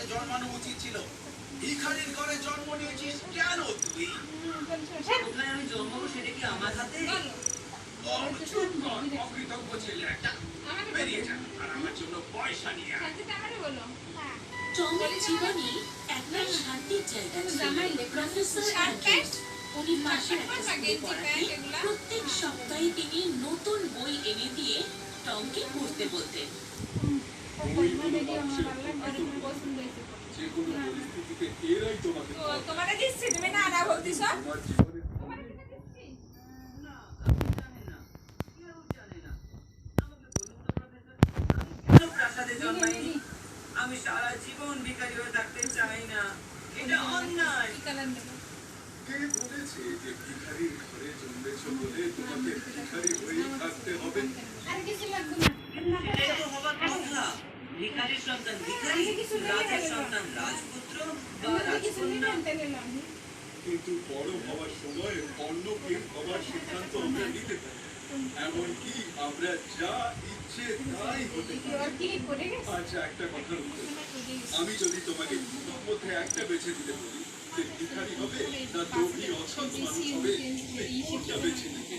ঘরে জন্মানো উচিত ছিল। ভিখারির ঘরে জন্ম নিয়েছিস কেন তুই? কোথায় আমি জন্মাবো সেটা কি আমার হাতে? চুপ কর, অকৃতজ্ঞ ছেলে একটা। বেরিয়ে যা আর আমার জন্য পয়সা নিয়ে আয়। টমের জীবনে একটা শান্তির জায়গা ছিল। প্রফেসর অ্যান্ড্রিউস উনি পাশের একটা স্কুলে পড়াতেন। প্রত্যেক সপ্তাহে তিনি নতুন বই এনে দিয়ে টমকে পড়তে বলতেন। তোমাকে দিচ্ছি, তুমি না না বলতিস। প্রাসাদে জন্মাইনি। আমি সারা জীবন ভিখারি হয়ে থাকতে চাই না, এটা অন্যায়। কে বলেছে যে ভিখারির ঘরে জন্মেছ বলে তোমাকে ভিখারি হয়ে থাকতে হবে? এটাই তো হবার কথা। ভিখারির সন্তান ভিখারি, রাজের সন্তান রাজপুত্র বা রাজকন্যা। কিন্তু বড় হওয়ার সময় অন্য কেউ হওয়ার সিদ্ধান্ত আমরা নিতে পারি। এমনকি আমরা যা ইচ্ছে তাই হতে পারি। আচ্ছা, একটা কথার উত্তর আমি যদি তোমাকে দুটোর মধ্যে একটা বেছে দিতে বলি যে ভিখারি হবে না লোভী অসৎ মানুষ হবে, কোনটা বেছে নিতে?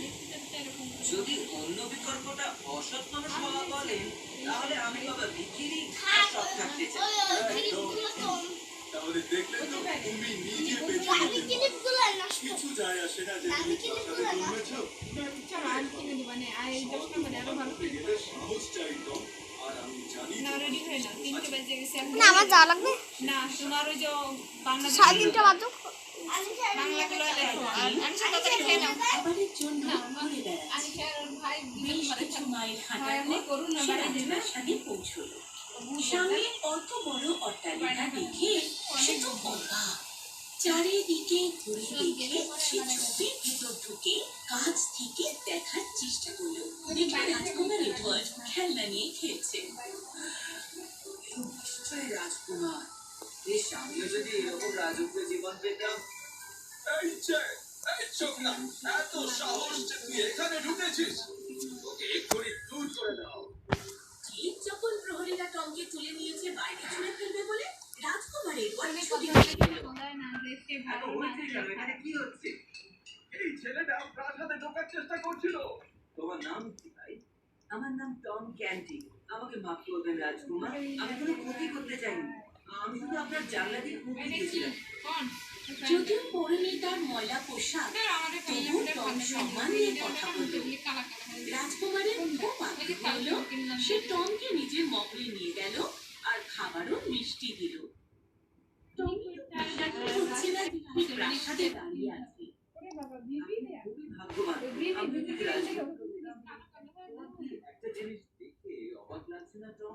যদি অন্য বিকল্পটা অসৎ মানুষ হওয়া বলে, তাহলে আমি বাবা ভিখিরি আর সৎ থাকতে চাই। তাহলে দেখলে তো তুমি নিজে বেছে নিতে পারো। কিছু যায় আসে না যে তুমি প্রাসাদে জন্মেছো। গেলে সাহস চাই তো। আর আমি জানি না রেডি হয়ে না, 3টে বেজে গেছে। না আমার যাওয়া লাগবে না, তোমার ওই যে বাংলা 3:30 বাজুক। বাংলাগুলো লেখো আর আনসার কথা লিখে নাও। খাবারের জন্য ঘুরে বেড়াচ্ছে। আনিশার ভাই বেশ কিছু মাইল হাঁটার এমনি পর করুন না, সে বাড়ি যাবে। রাজপ্রাসাদে পৌঁছলো। সামনে অত বড় অট্টালিকা দেখে সে তো অবাক। চারিদিকে ঘুরে দেখে সে ঝোপের ভিতর ঢুকে কাছ থেকে দেখার চেষ্টা করলো। দেখে রাজকুমার এডওয়ার্ড খেলনা নিয়ে খেলছে। নিশ্চয়ই রাজকুমার। বেশ, আমিও যদি এরকম রাজকীয় জীবন পেতাম। এই যে, এই চোখ না, এত সাহস যে তুই এখানে ঢুকেছিস। ওকে এক্ষুনি দূর করে দাও। ঠিক যখন প্রহরীরা টমকে তুলে নিয়েছে বাইরে ছুঁড়ে ফেলবে বলে, রাজকুমার এডওয়ার্ড ছুটে চলে গেল। এত হয়েছে কেন? এখানে কি হচ্ছে? এই ছেলেটা প্রাসাদে ঢোকার চেষ্টা করছিল। তোমার নাম কি ভাই? আমার নাম টম ক্যান্টি। আমাকে মাফ করবেন রাজকুমার, আমি কোনো ক্ষতি করতে চাইনি। আমি শুধু আপনার জানলা দিয়ে উঠে গেছিলাম। যদিও পরনে তার ময়লা পোশাক, তবু টম সম্মান নিয়ে কথা বলল। রাজকুমারের খুব আগ্রহ হলো। সে টমকে নিজের মহলে নিয়ে গেল আর খাবারও মিষ্টি দিল। টম বিশ্বাস করছে না যে সে প্রাসাদে দাঁড়িয়ে আছে। খুবই ভাগ্যবান। আপনি যদি রাজকুমার একটা জিনিস দেখে অবাক লাগছে না টম?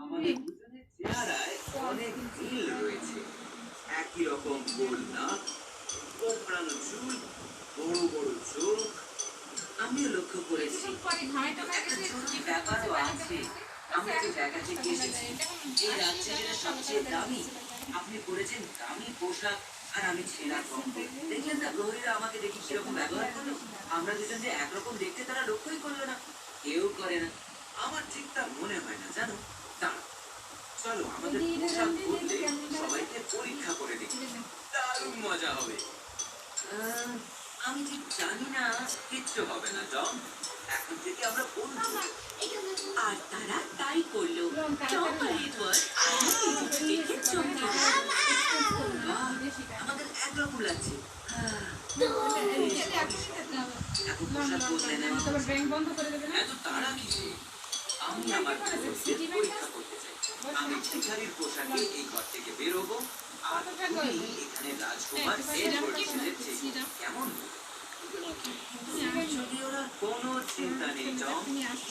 আমাদের দুজনের চেহারায় অনেক মিল রয়েছে। একই রকম গোল নাক, কোঁকড়ানো চুল, বড় বড় চোখ। আমিও লক্ষ্য করেছি। একটা জরুরি ব্যাপারও আছে। আমি যে জায়গা থেকে এসেছি, এই রাজ্যে যেটা সবচেয়ে দামি। আপনি পরেছেন দামি পোশাক আর আমি ছেঁড়া কম্বল। দেখলেন না প্রহরীরা আমাকে দেখি কিরকম ব্যবহার করলো? আমরা দুজন যে একরকম দেখতে তারা লক্ষ্যই করলো না। কেউ করে না। আমার ঠিক তা মনে হয় না, জানো? দাঁড়াও, চলো আমাদের পোশাক বদলে সবাইকে পরীক্ষা করে দেখি। দারুণ মজা হবে। আমি ঠিক জানি না, কিচ্ছু হবে না টম। এখন থেকে আমরা বন্ধু। আর তারা তাই করলো। টম আর এডওয়ার্ড দেখে চমকে গেল। বাহ, আমাদের একরকম লাগছে। এখন পোশাক বদলে নেওয়া এত তাড়া কিসে? আমি আমার বন্ধুদের পরীক্ষা করতে চাই। আমি ভিখারির পোশাকে এই ঘর থেকে বেরোবো আর তুমি এখানে রাজকুমার এডওয়ার্ড ছেলের চেয়ে কেমন? যদি ওরা কোনো চিন্তা নেই টম,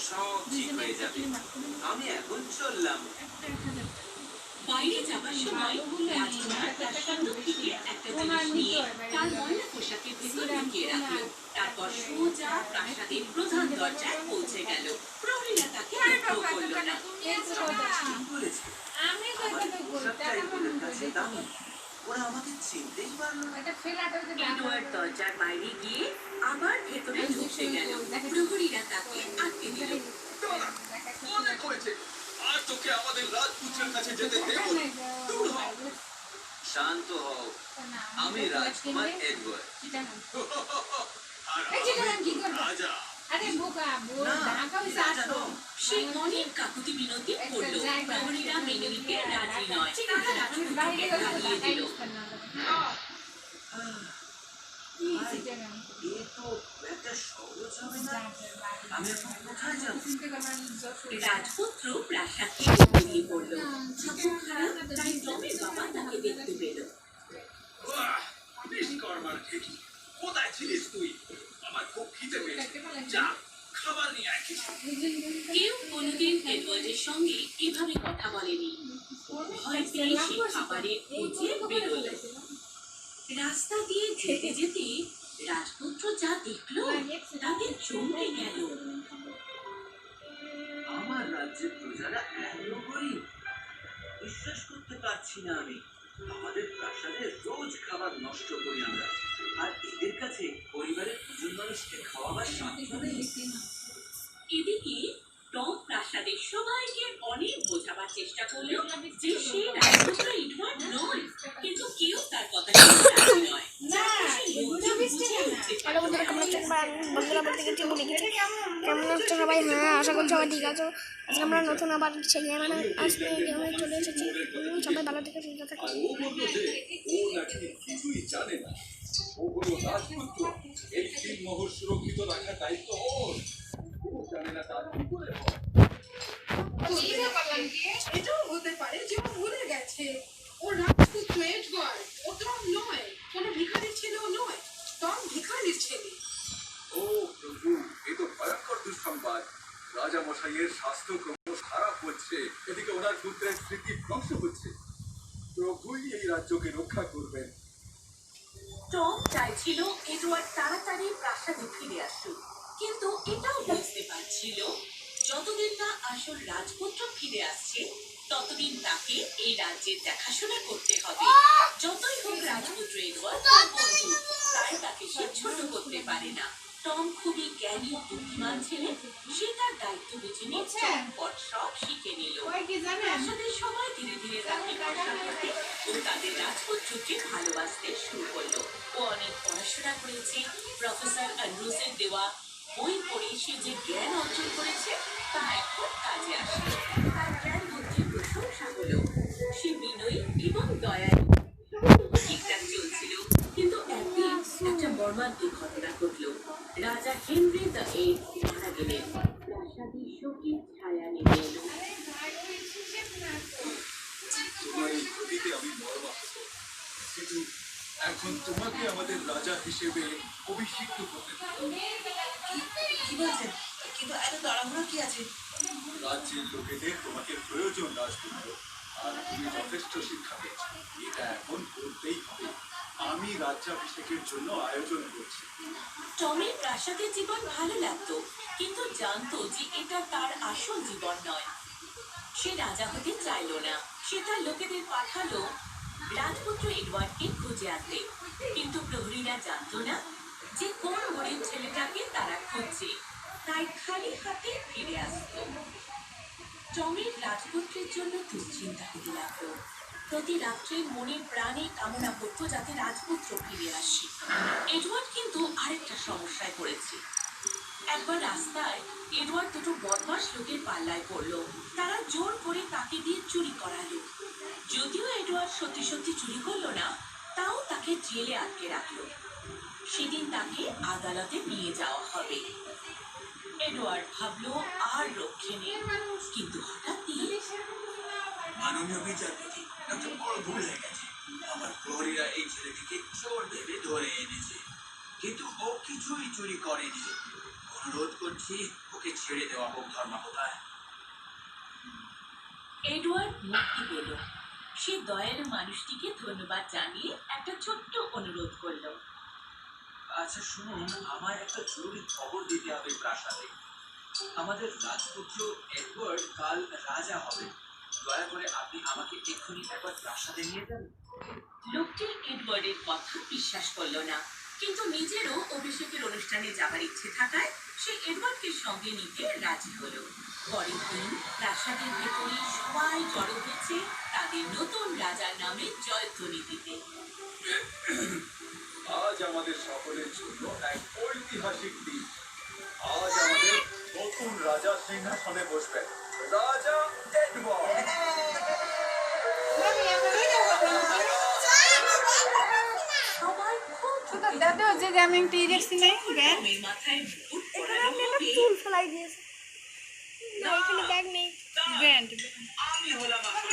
সব ঠিক হয়ে যাবে। আমি এখন চললাম। বাইরে যাবার সময় রাজকুমার তার সিন্ধুক থেকে একটা জিনিস নিয়ে তার ময়লা পোশাকের ভেতর লুকিয়ে রাখলো। তারপর সোজা প্রাসাদের প্রধান দরজায় পৌঁছে গেল। প্রহরীরা তাকে লক্ষ্য করলো না। ঠিক বলেছে, আমার পোশাকটাই ওদের কাছে দামি। ওরা আমাকে চিনতেই পারলো না। এডওয়ার্ড দরজার বাইরে গিয়ে আবার ভেতরে ঢুকে গেল। প্রহরীরা তাকে আটকে দিল। মনে করেছে আর তোকে আমাদের রাজপুত্রের কাছে যেতে দেব না। দূর হ। শান্ত হও, আমি রাজকুমার এডওয়ার্ড। আর রাজা। সে অনেক কাকুতি মিনতি করলো, প্রহরীরা মেনে নিতে রাজি নয়। তারা রাজপুত্রকে তাড়িয়ে দিল। এ তো একটা সহজ হবে না। আমি এখন কোথায় যাব? রাজপুত্র প্রাসাদ থেকে বেরিয়ে পড়ল। যখন খারাপ, তাই টমের বাবা তাকে দেখতে পেল। বাহ, বিশ্বকর্মার ঢেঁকি। কোথায় ছিলিস তুই? আমার খুব খিদে পেয়েছে। যা, খাবার নিয়ে আয় কিছু। কেউ কোনোদিন এডওয়ার্ডের সঙ্গে এভাবে কথা বলেনি। ভয় পেয়ে সে খাবারের খোঁজে বেরোল। রাস্তা দিয়ে যেতে যেতে রাজপুত্র যা দেখলো তাদের চমকে গেল। আমার রাজ্যের প্রজারা এত গরিব, বিশ্বাস করতে পারছি না আমি। আমাদের প্রাসাদে রোজ খাবার নষ্ট করি আমরা, আর এদের কাছে পরিবারের দুজন মানুষকে খাওয়াবার সাধ্য নেই। এদিকে টম প্রাসাদের সবাইকে অনেক বোঝাবার চেষ্টা করলো যে সে রাজপুত্র এডওয়ার্ড নয়, কিন্তু কেউ তার কথা শুনতে রাজি নয়। হ্যালো বন্ধুরা, কেমন আছেন? বন্ধুরা বলতে গেছি ভুলে গেছি। কেমন আছো সবাই? হ্যাঁ, আশা করছি সবাই ঠিক আছো। আজকে আমরা নতুন আবার ছেলে মানে আসতে গেমে চলে এসেছি। সবাই ভালো থেকে সুস্থ আর থাকুন। ও বলল যে ও নাকি কিছুই জানে না। ও হলো রাজপুত্র। এই সিংমহল সুরক্ষিত রাখার দায়িত্ব ওর। ও জানে না তার কি করে হয়। এটাও হতে পারে যে ও ভুলে গেছে। ও রাজপুত্র এডওয়ার্ড, ও টম নয়, কোনো ভিখারির ছেলেও নয়। টম ভিখারির ছেলে। ও প্রভু, এ তো ভয়ঙ্কর দুঃসংবাদ। রাজা মশাইয়ের স্বাস্থ্য ক্রমশ খারাপ হচ্ছে, এদিকে ওনার পুত্রের স্মৃতি ধ্বংস হচ্ছে। প্রভুই এই রাজ্যকে রক্ষা করবেন। টম চাইছিল এডওয়ার্ড তাড়াতাড়ি প্রাসাদে ফিরে আসুক, কিন্তু এটাও বুঝতে পারছিল যতদিন না আসল রাজপুত্র ফিরে আসছে ততদিন তাকে এই রাজ্যের দেখাশোনা করতে হবে। যতই হোক রাজপুত্র এডওয়ার্ড তার বন্ধু, তাই তাকে সে ছোট করতে পারে না। টম খুবই জ্ঞানী ও বুদ্ধিমান ছেলে। সে তার দায়িত্ব বুঝে নিয়ে চটপট সব শিখে নিল। প্রাসাদের সবাই ধীরে ধীরে তাকে ভরসা করতে ও তাদের রাজপুত্রকে ভালোবাসতে শুরু করলো। ও অনেক পড়াশোনা করেছে। প্রফেসর অ্যান্ড্রুসের দেওয়া বই পড়ে সে যে জ্ঞান অর্জন করেছে তা এখন কাজে আসে। তার জ্ঞান বুদ্ধির প্রশংসা হলো। সে বিনয়ী এবং দয়ালু। ঠিকঠাক চলছিল, কিন্তু একদিন একটা মর্মান্তিক ঘটনা ঘটলো। রাজা হেনরি দ্য এইট মারা গেলেন। প্রাসাদে শোকের ছায়া নেমে এলো। তোমার এই ক্ষতিতে আমি মর্মাহত, কিন্তু এখন তোমাকে আমাদের রাজা হিসেবে অভিষিক্ত করতে হবে। কি বলছেন? কিন্তু এত তাড়াহুড়ো কি আছে? রাজ্যের লোকেদের তোমাকে প্রয়োজন রাজপুত্র, আর তুমি যথেষ্ট শিক্ষা পেয়েছ। এটা এখন করতেই হবে। আমি রাজ্যাভিষেকের জন্য আয়োজন করছি। টমের প্রাসাদের জীবন ভালো লাগতো, কিন্তু জানতো যে এটা তার আসল জীবন নয়। সে রাজা হতে চাইল না। সে তার লোকেদের পাঠালো রাজপুত্র এডওয়ার্ডকে খুঁজে আনতে, কিন্তু প্রহরীরা জানতো না যে কোন গরিব ছেলেটাকে তারা খুঁজছে, তাই খালি হাতে ফিরে আসতো। টমের রাজপুত্রের জন্য দুশ্চিন্তা হতে লাগলো। প্রতি রাত্রে মনে প্রাণে কামনা করতো যাতে রাজপুত্র ফিরে আসে। এডওয়ার্ড কিন্তু আরেকটা সমস্যায় পড়েছে। একবার রাস্তায় এডওয়ার্ড দুটো বদমাশ লোকের পাল্লায় পড়লো। তারা জোর করে তাকে দিয়ে চুরি করালো। যদিও এডওয়ার্ড সত্যি সত্যি চুরি করলো না, তাও তাকে জেলে আটকে রাখলো। সেদিন তাকে আদালতে নিয়ে যাওয়া হবে। এডওয়ার্ড ভাবলো আর রক্ষে নেই, কিন্তু হঠাৎই মাননীয় বিচারপতি, একটা বড় ভুল হয়ে গেছে। আমার প্রহরীরা এই ছেলেটিকে চোর ভেবে ধরে এনেছে, কিন্তু ও কিছুই চুরি করেনি। অনুরোধ করছি ওকে ছেড়ে দেওয়া হোক ধর্মকথায়। এডওয়ার্ড মুক্তি পেল। সে দয়ালু মানুষটিকে ধন্যবাদ জানিয়ে একটা ছোট্ট অনুরোধ করলো। আচ্ছা শুনুন, আমার একটা জরুরি খবর দিতে হবে প্রাসাদে। আমাদের রাজপুত্র এডওয়ার্ড কাল রাজা হবে। দয়া করে আপনি আমাকে এক্ষুনি একবার প্রাসাদে নিয়ে যাবেন। লোকটি এডওয়ার্ডের কথা বিশ্বাস করলো না, কিন্তু নিজেরও অভিষেকের অনুষ্ঠানে যাবার ইচ্ছে থাকায় সে এডওয়ার্ডকে সঙ্গে নিতে রাজি হলো। পরের দিন প্রাসাদের ভেতরে সবাই জড়ো হয়েছে তাদের নতুন রাজার নামে জয়ধ্বনি দিতে। আজ আমাদের সকলের জন্য এক ঐতিহাসিক দিন। আজ আমাদের নতুন রাজা সিংহাসনে বসবেন, রাজা এডওয়ার্ড। সবাই খুব দাদা যে আমি একটা দেখছি নাই ব্যাগ মেয়ের মাথায় মুকুট এখানে পরানো আপনি একটা হবে। চুল ফেলাই দিয়েছে না, এখানে ব্যাগ নেই। ব্যান্ড আমি হলাম আসল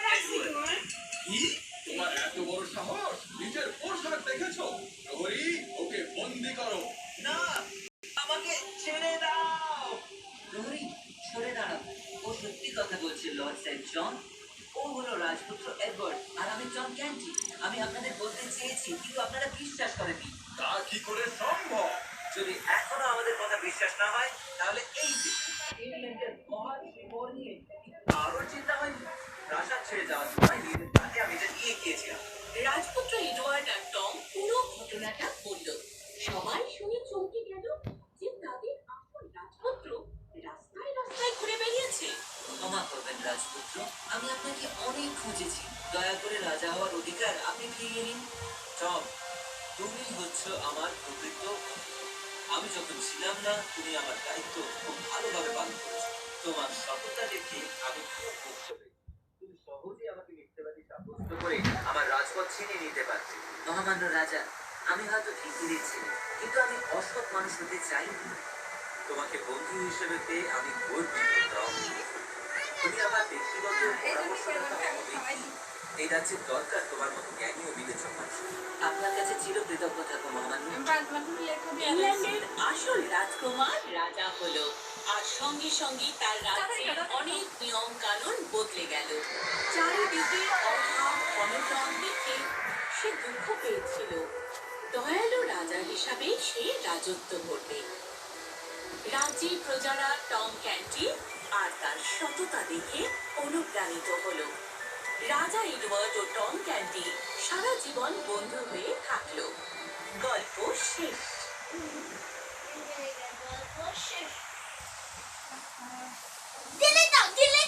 রাজকুমার এডওয়ার্ড। কি? তোমার এত বড় সাহস? নিজের পোশাক দেখেছো? প্রহরী, ওকে বন্দি করো। না, আমাকে ছেড়ে দাও। প্রহরী, সরে দাঁড়াও। ও সত্যি কথা বলছে লর্ড সেন্ট জন। ও হলো রাজপুত্র এডওয়ার্ড আর আমি জন ক্যান্টি। আমি আপনাদের বলতে চেয়েছি কিন্তু আপনারা বিশ্বাস করেননি। তা কি করে সম্ভব? যদি এখনো আমাদের কথা বিশ্বাস না হয় তাহলে এই যে ইংল্যান্ডের মহান শিবর নিয়ে আরো চিন্তা হয়নি। প্রাসাদ ছেড়ে যাওয়ার সময় নিজের কাছে আমি এটা নিয়ে গিয়েছিলাম। রাজপুত্র এডওয়ার্ড আর টম পুরো ঘটনাটা বলল। সবাই শুনে চমকে গেল যে তাদের আসল রাজপুত্র রাস্তায় রাস্তায় ঘুরে বেরিয়েছে। ক্ষমা করবেন রাজপুত্র, আমি আপনাকে অনেক খুঁজেছি। দয়া করে রাজা হওয়ার অধিকার আপনি ফিরিয়ে নিন। টম, তুমি হচ্ছ আমার প্রকৃত বন্ধু। আমি যখন ছিলাম না তুমি আমার দায়িত্ব খুব ভালোভাবে পালন করেছো। তোমার সততা দেখে আমি খুব মুগ্ধ হয়েছি। তুমি সহজে আমাকে মিথ্যাবাদী সাব্যস্ত করে আমার রাজপথ ছিনিয়ে নিতে পারতে। মহামান্য রাজা, আমি হয়তো ঠিকই দিচ্ছি কিন্তু আমি অসৎ মানুষ হতে চাই না। তোমাকে বন্ধু হিসেবে পেয়ে আমি গর্বিত টম। তুমি আমার ব্যক্তিগত পরামর্শদাতা হবে কি? এই রাজ্যের দরকার তোমার মতো জ্ঞানী ও বিবেচক মানুষ। আপনার কাছে চিরকৃতজ্ঞ থাকো মহামান্য। ইংল্যান্ডের আসল রাজকুমার রাজা হলো আর সঙ্গে সঙ্গে তার রাজ্যের অনেক নিয়ম কানুন বদলে গেল। চারিদিকে অভাব অনটন দেখে সে দুঃখ পেয়েছিল। দয়ালু রাজা হিসাবে সে রাজত্ব করবে। রাজ্যের প্রজারা টম ক্যান্টি আর তার সততা দেখে অনুপ্রাণিত হলো। রাজা এডওয়ার্ড ও টম ক্যান্টি সারা জীবন বন্ধু হয়ে থাকলো। গল্প শেষ।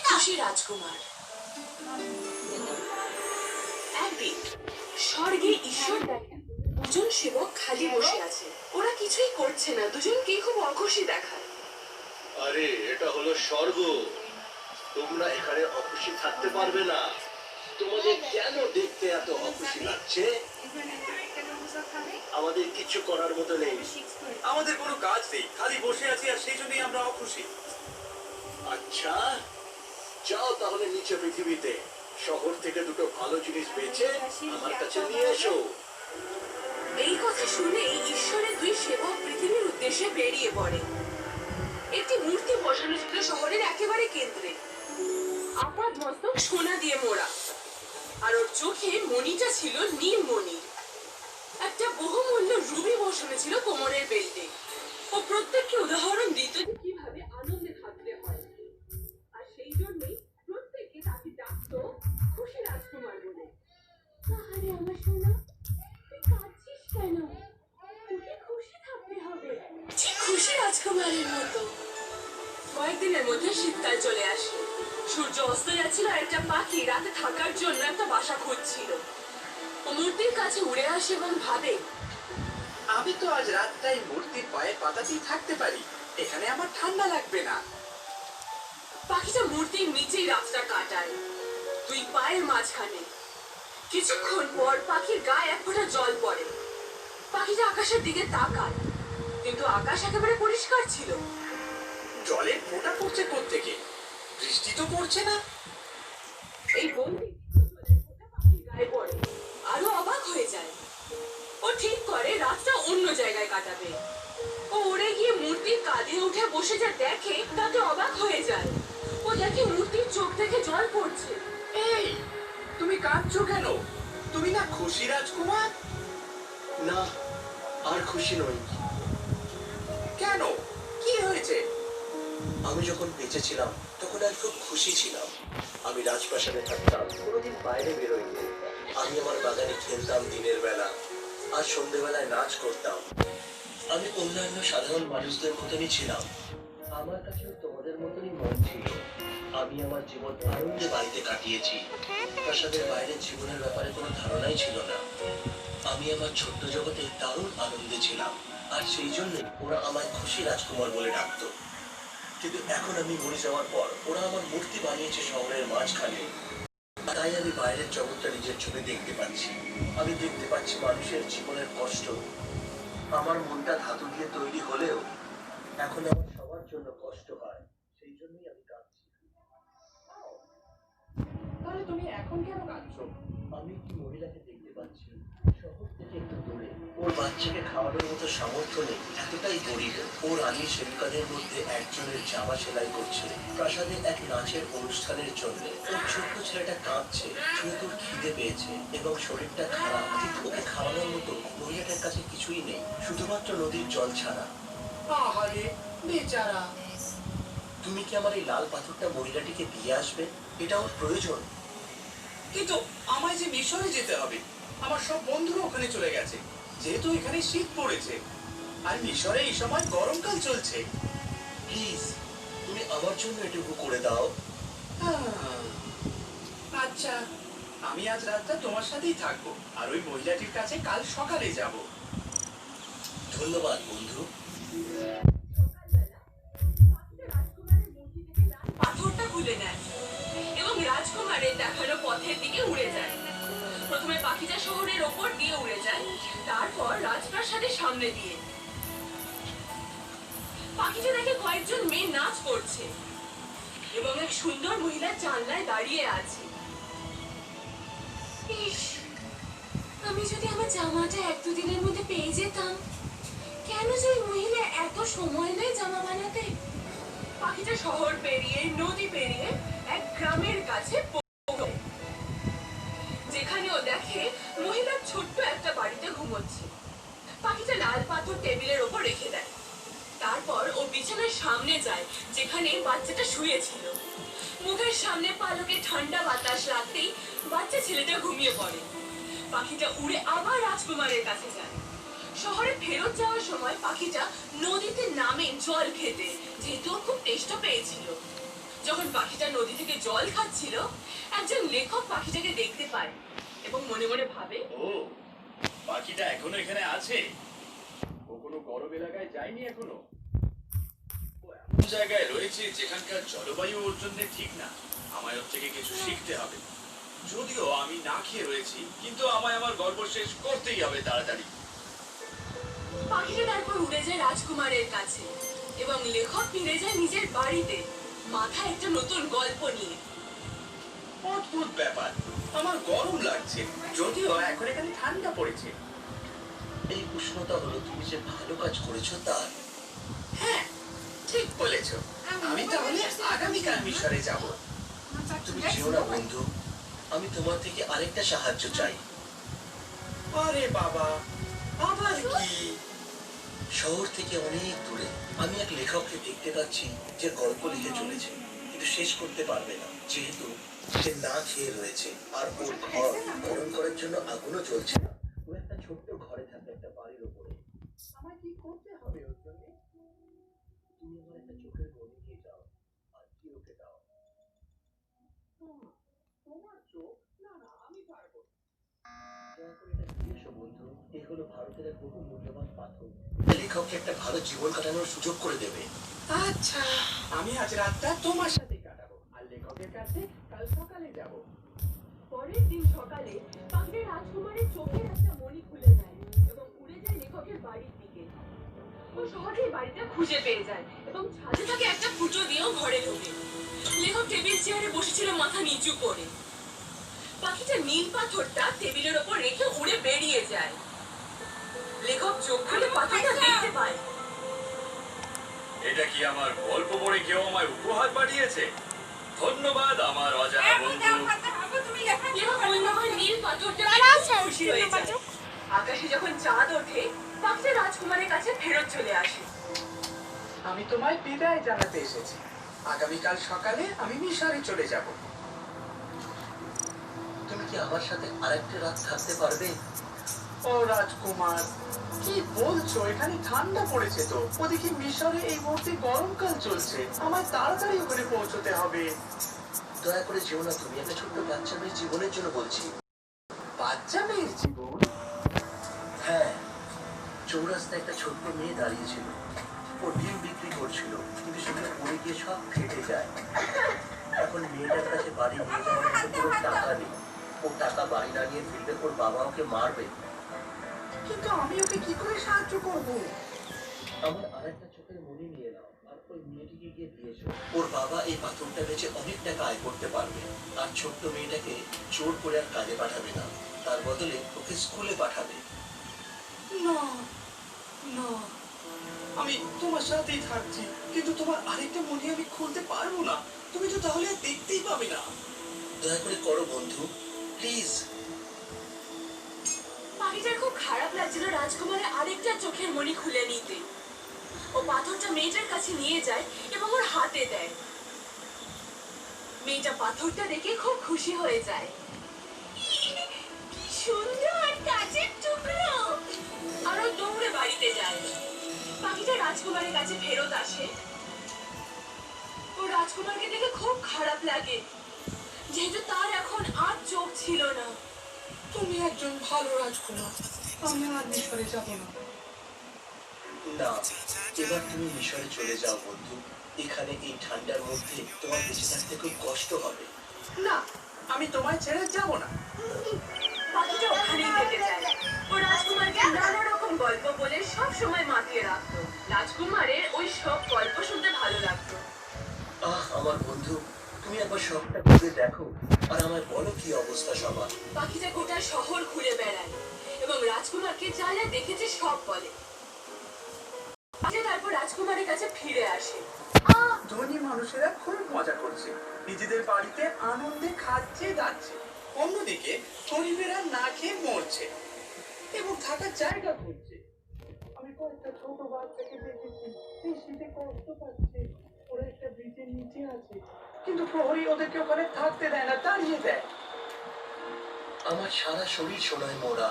খুশি রাজকুমার। একদিন স্বর্গে ঈশ্বর দেখেন দুজন সেবক খালি বসে আছে। ওরা কিছুই করছে না, দুজনকেই খুব অখুশি দেখায়। আরে এটা হলো স্বর্গ, তোমরা এখানে অখুশি থাকতে পারবে না। তোমাদের কেন দেখতে এত অখুশি লাগছে? আমাদের কিছু করার মতো নেই। আমাদের কোনো কাজ নেই, খালি বসে আছি আর সেই জন্যই আমরা অখুশি। আচ্ছা, যাও তাহলে নিচে পৃথিবীতে শহর থেকে দুটো ভালো জিনিস বেচে আমার কাছে নিয়ে এসো। এই কথা শুনে ঈশ্বরের দুই সেবক পৃথিবীর উদ্দেশ্যে বেরিয়ে পড়ে। একটি মূর্তি বসানো ছিল শহরের একেবারে কেন্দ্রে। আপাদ মস্তক সোনা দিয়ে মোড়া আর ওর চোখে মণিটা ছিল নীল মণি। একটা বহুমূল্য রুবি বসানো ছিল কোমরের বেল্টে। ও প্রত্যেককে উদাহরণ দিত যে কিভাবে আনন্দে থাকতে হয়। আর সেই জন্যই প্রত্যেকে তাকে ডাকতো খুশি রাজকুমার বলে। আরে আমার সোনা, তুই কাঁদছিস কেন? তোকে খুশি থাকতে হবে, ঠিক খুশি রাজকুমারের মতো। কয়েকদিনের মধ্যে শীতকাল চলে আসে। সূর্য অস্ত যাচ্ছিল আর একটা পাখি রাতে থাকার জন্য একটা বাসা খুঁজছিল। ও মূর্তির কাছে উড়ে আসে এবং ভাবে, আমি তো আজ রাতটাই মূর্তির পায়ের পাতাতেই থাকতে পারি, এখানে আমার ঠান্ডা লাগবে না। পাখিটা মূর্তির নিচেই রাতটা কাটায়, দুই পায়ের মাঝখানে। কিছুক্ষণ পর পাখির গায়ে এক ফোঁটা জল পড়ে। পাখিটা আকাশের দিকে তাকায়, কিন্তু আকাশ একেবারে পরিষ্কার ছিল। জলের ফোঁটা পড়ছে কোত্থেকে? বৃষ্টি তো পড়ছে না। এই বন্দি জলের ফোঁটা পাখির গায়ে পড়ে, আরো অবাক হয়ে যায়। ও ঠিক করে রাতটা অন্য জায়গায় কাটাবে। ও উড়ে গিয়ে মূর্তির কাঁধে উঠে বসে যা দেখে তাতে অবাক হয়ে যায়। ও দেখে মূর্তির চোখ থেকে জল পড়ছে। এই, তুমি কাঁদছো কেন? তুমি না খুশি রাজকুমার? না, আর খুশি নই। কেন, কি হয়েছে? আমি যখন বেঁচে ছিলাম তখন আর খুব খুশি ছিলাম। আমি রাজপ্রাসাদে থাকতাম, কোনোদিন বাইরে বেরোইনি। আমি আমার বাগানে খেলতাম দিনের বেলা আর সন্ধ্যেবেলায় নাচ করতাম। আমি অন্যান্য সাধারণ মানুষদের মতনই ছিলাম। আমার কাছেও তোমাদের মতনই মন ছিল। আমি আমার জীবন আনন্দে বাড়িতে কাটিয়েছি। প্রাসাদের বাইরের জীবনের ব্যাপারে কোনো ধারণাই ছিল না। আমি আমার ছোট্ট জগতে দারুণ আনন্দে ছিলাম, আর সেই জন্যই ওরা আমায় খুশি রাজকুমার বলে ডাকতো। কিন্তু এখন আমি মরে যাওয়ার পর ওরা আমার মূর্তি বানিয়েছে শহরের মাঝখানে। তাই আমি বাইরের জগৎটা নিজের চোখে দেখতে পাচ্ছি। আমি দেখতে পাচ্ছি মানুষের জীবনের কষ্ট। আমার মনটা ধাতু দিয়ে তৈরি হলেও এখন আমার সবার জন্য কষ্ট হয়। সেই জন্যই আমি কাঁদছি। তাহলে তুমি এখন কেন কাঁদছো? আমি একটি মহিলাকে দেখতে পাচ্ছি, শহর থেকে একটু দূরে। ওর বাচ্চাকে খাওয়ানোর মতো সামর্থ্য নেই, এতটাই গরিব। ও রানী সেবিকাদের মধ্যে একজনের জামা সেলাই করছে প্রাসাদে এক নাচের অনুষ্ঠানের জন্য। ওর ছোট্ট ছেলেটা কাঁদছে, যেহেতু ওর খিদে পেয়েছে এবং শরীরটা খারাপ। কিন্তু ওকে খাওয়ানোর মতো মহিলাটার কাছে কিছুই নেই, শুধুমাত্র নদীর জল ছাড়া। আহারে বেচারা। তুমি কি আমার এই লাল পাথরটা মহিলাটিকে দিয়ে আসবে? এটা ওর প্রয়োজন। কিন্তু আমায় যে মিশরে যেতে হবে, আমার সব বন্ধুরা ওখানে চলে গেছে, যেহেতু এখানে শীত পড়েছে আর মিশরে এই সময় গরমকাল চলছে। প্লিজ, তুমি আমার জন্য এটুকু করে দাও। আচ্ছা, আমি আজ রাতটা তোমার সাথেই থাকবো আর ওই মহিলাটির কাছে কাল সকালে যাব। ধন্যবাদ বন্ধু। পাথরটা খুলে নেয় এবং রাজকুমারের দেখানো পথের দিকে উড়ে যায়। প্রথমে পাখিটা শহরের ওপর দিয়ে উড়ে যায়, তারপর রাজপ্রাসাদের সামনে দিয়ে। পাখিটা দেখে কয়েকজন মেয়ে নাচ করছে এবং এক সুন্দর মহিলা জানলায় দাঁড়িয়ে আছে। ইস, আমি যদি আমার জামাটা এক দুদিনের মধ্যে পেয়ে যেতাম। কেন যে ওই মহিলা এত সময় নেয় জামা বানাতে? পাখিটা শহর পেরিয়ে নদী পেরিয়ে এক গ্রামের কাছে পৌঁছায়, যেখানে ও দেখে মহিলা ছোট্ট একটা বাড়িতে ঘুমোচ্ছে। পাখিটা লাল পাথর টেবিলের ওপর রেখে দেয়। তারপর ও বিছানার সামনে যায় যেখানে বাচ্চাটা শুয়েছিল। মুখের সামনে পালকে ঠান্ডা বাতাস লাগতেই বাচ্চা ছেলেটা ঘুমিয়ে পড়ে। পাখিটা উড়ে আবার রাজকুমারের কাছে যায়। শহরে ফেরত যাওয়ার সময় পাখিটা নদীতে নামে জল খেতে, যেহেতু ও খুব তেষ্টা পেয়েছিল। যখন পাখিটা নদী থেকে জল খাচ্ছিল, একজন লেখক পাখিটাকে দেখতে পায় এবং মনে মনে ভাবে, ও, পাখিটা এখনো এখানে আছে। ও কোনো গরম এলাকায় যায়নি এখনো। ও এমন জায়গায় রয়েছে যেখানকার জলবায়ু ওর জন্য ঠিক না। আমায় ওর থেকে কিছু শিখতে হবে। যদিও আমি না খেয়ে রয়েছি, কিন্তু আমায় আমার গল্প শেষ করতেই হবে তাড়াতাড়ি। পাখিটা তারপর উড়ে যায় রাজকুমারের কাছে এবং লেখক ফিরে যায় নিজের বাড়িতে, মাথায় একটা নতুন গল্প নিয়ে। অদ্ভুত ব্যাপার, আমার গরম লাগছে, যদিও এখন এখানে ঠান্ডা পড়েছে। এই উষ্ণতা হলো তুমি যে ভালো কাজ করেছো তার। হ্যাঁ, ঠিক বলেছ। আমি তাহলে আগামীকাল মিশরে যাব। তুমি যেও না বন্ধু, আমি তোমার থেকে আরেকটা সাহায্য চাই। আরে বাবা, আবার কি? শহর থেকে অনেক দূরে আমি এক লেখককে দেখতে পাচ্ছি যে গল্প লিখে চলেছে, কিন্তু শেষ করতে পারবে না, যেহেতু সে না খেয়ে রয়েছে আর ওর ঘর গরম করার জন্য আগুনও জ্বলছে না। ও একটা ছোট্ট ঘরে থাকে, একটা বাড়ির উপরে। আমায় কি করতে হবে ওর জন্য? তুমি আমার একটা চোখের মনি দিয়ে যাও আর কি ওকে দাও। তোমার চোখ? না না, আমি পারবো না। দয়া করে এটা দিয়ে এসো বন্ধু। এ হলো ভারতের এক বহু মূল্যবান পাথর। লেখককে একটা ভালো জীবন কাটানোর সুযোগ করে দেবে। আচ্ছা, আমি আজ রাতটা তোমার সাথে কাটাবো আর লেখকের কাছে কাল সকালে যাব। পরের দিন সকালে পাখিটা রাজকুমারের চোখের একটা মণি খুলে যায় এবং উড়ে যায় লেখকের বাড়ির দিকে। ও সহজেই বাড়িটা খুঁজে পেয়ে যায় এবং ছাদে থাকে একটা ফুটো দিয়েও ঘরে ঢোকে। লেখক টেবিল চেয়ারে বসেছিল মাথা নিচু করে। পাখিটা নীল পাথরটা টেবিলের ওপর রেখে উড়ে বেরিয়ে যায়। লেখক চোখ খুলে পাখিটা দেখতে পায়। এটা কি আমার গল্প পড়ে কেউ আমায় উপহার পাঠিয়েছে? ধন্যবাদ আমার অজানা বন্ধু। লেখক ওই মহান নীল পাথরটা খুশি হয়ে যায়। আকাশে যখন চাঁদ ওঠে, পাখিটা রাজকুমারের কাছে ফেরত চলে আসে। আমি তোমায় বিদায় জানাতে এসেছি। আগামীকাল সকালে আমি মিশরে চলে যাব। তুমি কি আমার সাথে আরেকটা রাত থাকতে পারবে? ও রাজকুমার, কি বলছো? এখানে ঠান্ডা পড়েছে তো। ওদিকে মিশরে এই মুহূর্তে গরমকাল চলছে। আমায় তাড়াতাড়ি ওখানে পৌঁছতে হবে। দয়া করে যেও না তুমি, একটা ছোট্ট বাচ্চা মেয়ের জীবনের জন্য বলছি। বাচ্চা মেয়ের জীবন? হ্যাঁ, চৌরাস্তায় একটা ছোট্ট মেয়ে দাঁড়িয়েছিল। ও ডিম বিক্রি করছিল, কিন্তু সেগুলো পড়ে গিয়ে সব ফেটে যায়। এখন মেয়েটার কাছে বাড়ি নিয়ে যাওয়ার মতো কোনো টাকা নেই। ও টাকা বাড়ি না নিয়ে ফিরলে ওর বাবা ওকে মারবে। কিন্তু আমি ওকে কি করে সাহায্য করব? আমার আরেকটা চোখের মনি নিয়ে নাও আর ওই মেয়েটিকে গিয়ে দিয়েছো। ওর বাবা এই পাথরটা বেচে অনেক টাকা আয় করতে পারবে। আর ছোট্ট মেয়েটাকে জোর করে আর কাজে পাঠাবে না, তার বদলে ওকে স্কুলে পাঠাবে। না না, আমি তোমার সাথেই থাকছি, কিন্তু তোমার আরেকটা মনি আমি খুলতে পারবো না। তুমি তো তাহলে আর দেখতেই পাবে না। দয়া করে করো বন্ধু, প্লিজ। পাখিটার খুব খারাপ লাগছিল রাজকুমারের আরেকটা চোখের মণি খুলে নিতে। ও পাথরটা মেয়েটার কাছে নিয়ে যায় এবং ওর হাতে দেয়। মেয়েটা পাথরটা দেখে খুব খুশি হয়ে যায়। কি সুন্দর কাচের টুকরো! আর ও দৌড়ে বাড়িতে যায়। পাখিটা রাজকুমারের কাছে ফেরত আসে। ও রাজকুমারকে দেখে খুব খারাপ লাগে, যেহেতু তার এখন আর চোখ ছিল না। তুমি একজন ভালো রাজকুমার, আমি আর মিশরে যাব না। না, এবার তুমি মিশরে চলে যাও বন্ধু। এখানে এই ঠান্ডার মধ্যে তোমার বেঁচে থাকতে খুব কষ্ট হবে। না, আমি তোমায় ছেড়ে যাব না। পাখিটা ওখানেই থেকে যায়। ও রাজকুমারকে নানা রকম গল্প বলে সব সময় মাতিয়ে রাখতো। রাজকুমারের ওই সব গল্প শুনতে ভালো লাগতো। আমার বন্ধু, তুমি একবার সবটা ঘুরে দেখো আর আমায় বলো কি অবস্থা সবার। পাখিটা গোটা শহর ঘুরে বেড়ায় এবং রাজকুমারকে যা যা দেখেছে সব বলে। তারপর রাজকুমারের কাছে ফিরে আসে। ধনী মানুষেরা খুব মজা করছে, নিজেদের বাড়িতে আনন্দে খাচ্ছে যাচ্ছে। অন্যদিকে গরিবেরা না খেয়ে মরছে এবং থাকার জায়গা খুঁজছে। আমি কয়েকটা ছোট বাচ্চাকে দেখেছি, এই শীতে কষ্ট পাচ্ছে। ওরা একটা ব্রিজের নিচে আছে, কিন্তু প্রহরী ওদেরকে ওখানে থাকতে দেয় না, তাড়িয়ে দেয়। আমার সারা শরীর সোনায় মোড়া,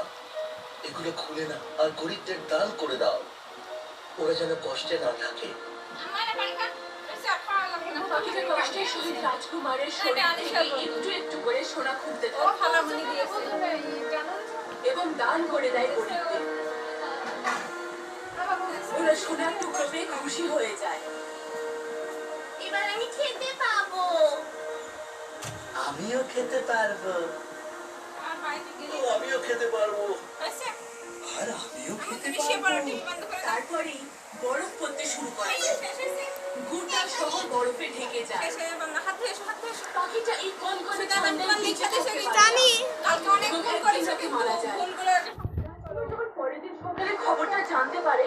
এগুলো খুলে না আর গরিবদের দান করে দাও। ওরা যেন কষ্টে না থাকে। পাখিটা কষ্টের সহিত রাজকুমারের শরীর থেকে একটু একটু করে সোনা খুঁজতে থাকে এবং দান করে দেয় গরিবদের। ওরা সোনার টুকরো পেয়ে খুশি হয়ে যায়। এবার আমি খেতে পাবো। আমিও খেতে পারবো, আমিও খেতে পারবো, আর আমিও খেতে পারবো। তারপরেই বরফ পড়তে শুরু করে। গোটা শহর বরফে ঢেকে যায়। পাখিটা এই কনকনে ঠান্ডায় বেঁচে থাকতে পারে এবং একদিন রাতে মারা যায়। যখন পরের দিন সকালে খবরটা জানতে পারে,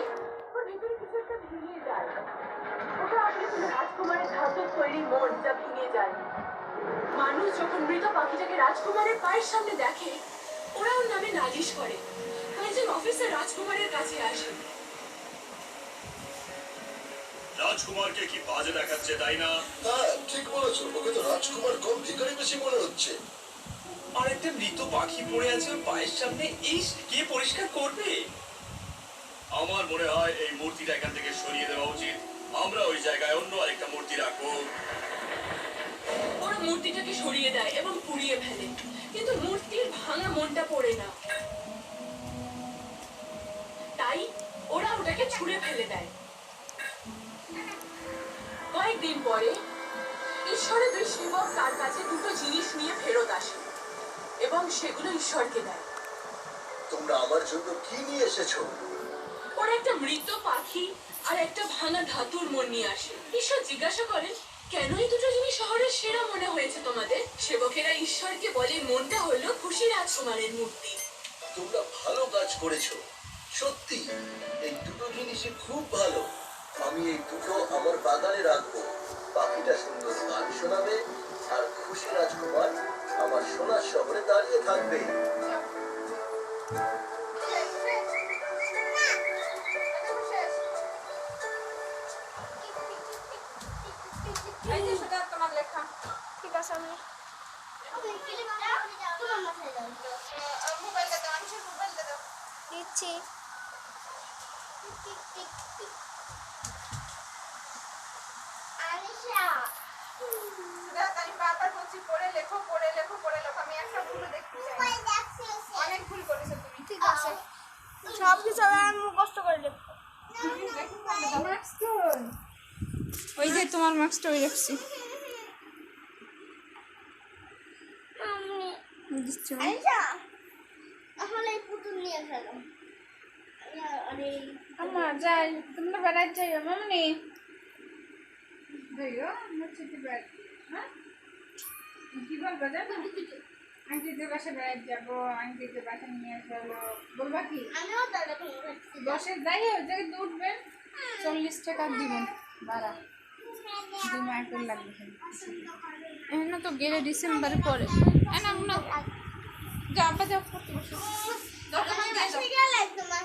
ওর ভেতরে কিছু একটা ভেঙে যায়। ওটা আসলে ছিল রাজকুমারের ধাতব তৈরি মন, যা ভেঙে যায়। মানুষ যখন মৃত পাখিটাকে রাজকুমারের পায়ের সামনে দেখে, ওরা ওর নামে নালিশ করে। একজন অফিসার রাজকুমারের কাছে আসে। রাজকুমারকে কি বাজে দেখাচ্ছে, তাই না? হ্যাঁ, ঠিক বলেছো। ওকে তো রাজকুমার কম ভিখারি বেশি মনে হচ্ছে। আর একটা মৃত পাখি পড়ে আছে ওর পায়ের সামনে, এই কে পরিষ্কার করবে? আমার মনে হয় এই মূর্তিটা এখান থেকে সরিয়ে দেওয়া উচিত। আমরা ওই জায়গায় অন্য আরেকটা মূর্তি রাখবো। ওরা মূর্তিটাকে সরিয়ে দেয় এবং পুড়িয়ে ফেলে, কিন্তু মূর্তির ভাঙা মনটা পড়ে না। তাই ওরা ওটাকে ছুঁড়ে ফেলে দেয়। কয়েকদিন পরে ঈশ্বরের দুই সেবক তার কাছে দুটো জিনিস নিয়ে ফেরত আসে এবং সেগুলো ঈশ্বরকে দেয়। তোমরা আমার জন্য কি নিয়ে এসেছো? ওরা একটা মৃত পাখি আর একটা ভাঙা ধাতুর মন নিয়ে আসে। ঈশ্বর জিজ্ঞাসা করেন, কেন এই দুটো জিনিস শহরের সেরা মনে হয়েছে তোমাদের? সেবকেরা ঈশ্বরকে বলে, মনটা হলো খুশি রাজকুমারের মূর্তি। তোমরা ভালো কাজ করেছো, সত্যি। এই দুটো জিনিসই খুব ভালো। আমি এই দুটো আমার বাগানে রাখবো। পাখিটা সুন্দর গান শোনাবে আর খুশি রাজকুমার আমার সোনার শহরে দাঁড়িয়ে থাকবে। ঠিক আছে, আমি মোবাইলটা দাও, মোবাইলটা দাও। দিচ্ছি। দেখ, আমি বারবার বলছি পড়ে লেখো, পড়ে লেখো, পড়ে লেখো। আমি একটা ভুলও দেখতে চাই না। অনেক ভুল করেছো তুমি। ঠিক আছে, সব কিছু আমি মুখস্থ করে লিখবো। ওই যে তোমার মার্কসটা ওই রাখছি দিচ্ছ। তাহলে এই পুতুল নিয়ে ফেলো। আরে আম্মা যাই, তোমরা বেড়াতে যাই মামনি। ভাইও মুছিতে বেড়, হ্যাঁ কি বলবো জানো? আন্টিদের বাসায় বেড়াতে যাবো, আন্টিদের বাসায় নিয়ে আসবো বলবা কি? আমিও তাহলে ভেঙে ফেলছি। বসে যাই ওই জায়গায় উঠবেন, 40 টাকা দিবেন ভাড়া। 2 মাইল লাগবে। এখন তো গেলে ডিসেম্বরে পরে না না যা আব্বা যাও করতে বসো। তোমার কাছে গেলে তোমার